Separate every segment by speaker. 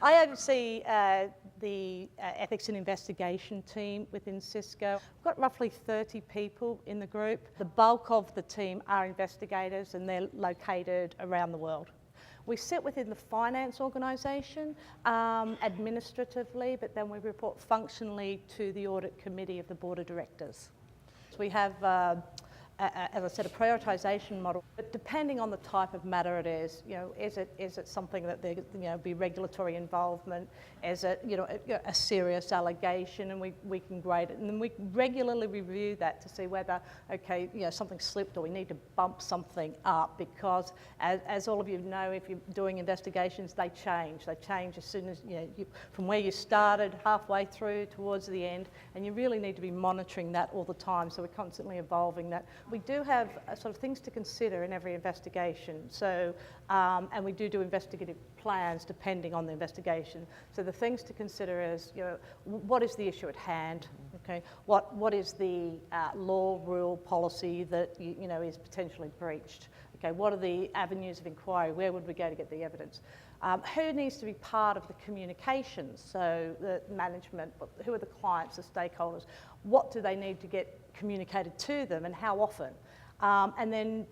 Speaker 1: I oversee the ethics and investigation team within Cisco. We've got roughly 30 people in the group. The bulk of the team are investigators and they're located around the world. We sit within the finance organisation administratively, but then we report functionally to the audit committee of the board of directors. So we have as I said, a prioritisation model, but depending on the type of matter it is, is it something that there, be regulatory involvement? Is it, a serious allegation, and we can grade it, and then we regularly review that to see whether, okay, something slipped or we need to bump something up, because as all of you know, if you're doing investigations, they change. They change as soon as, from where you started, halfway through, towards the end, and you really need to be monitoring that all the time, so we're constantly evolving that. We do have sort of things to consider in every investigation, so and we do investigative plans depending on the investigation. So the things to consider is, what is the issue at hand? Okay, what is the law, rule, policy that is potentially breached? Okay, what are the avenues of inquiry? Where would we go to get the evidence? Who needs to be part of the communications? So the management, who are the clients, the stakeholders? What do they need to get communicated to them, and how often? And then,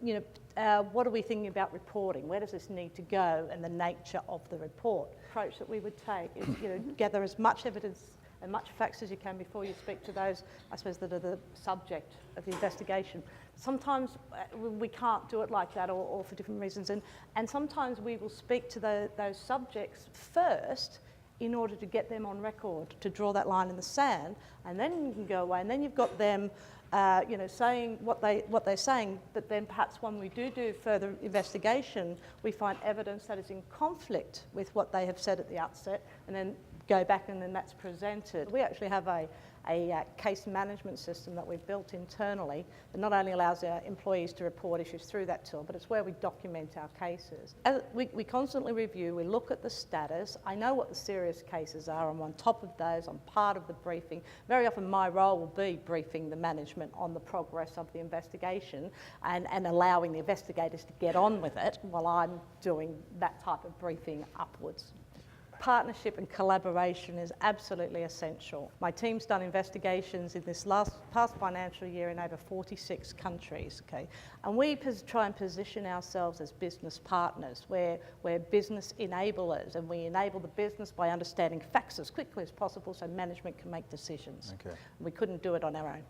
Speaker 1: what are we thinking about reporting? Where does this need to go, and the nature of the report? The approach that we would take is, gather as much evidence and much facts as you can before you speak to those, I suppose, that are the subject of the investigation. Sometimes we can't do it like that, or for different reasons, and sometimes we will speak to those subjects first in order to get them on record, to draw that line in the sand, and then you can go away, and then you've got them saying what they're saying, but then perhaps when we do further investigation, we find evidence that is in conflict with what they have said at the outset, and then go back and then that's presented. We actually have a case management system that we've built internally that not only allows our employees to report issues through that tool, but it's where we document our cases. We constantly review, we look at the status. I know what the serious cases are. I'm on top of those. I'm part of the briefing. Very often my role will be briefing the management on the progress of the investigation and allowing the investigators to get on with it while I'm doing that type of briefing upwards. Partnership and collaboration is absolutely essential. My team's done investigations in this past financial year in over 46 countries, okay? And we try and position ourselves as business partners. We're business enablers, and we enable the business by understanding facts as quickly as possible so management can make decisions.
Speaker 2: Okay.
Speaker 1: We couldn't do it on our own.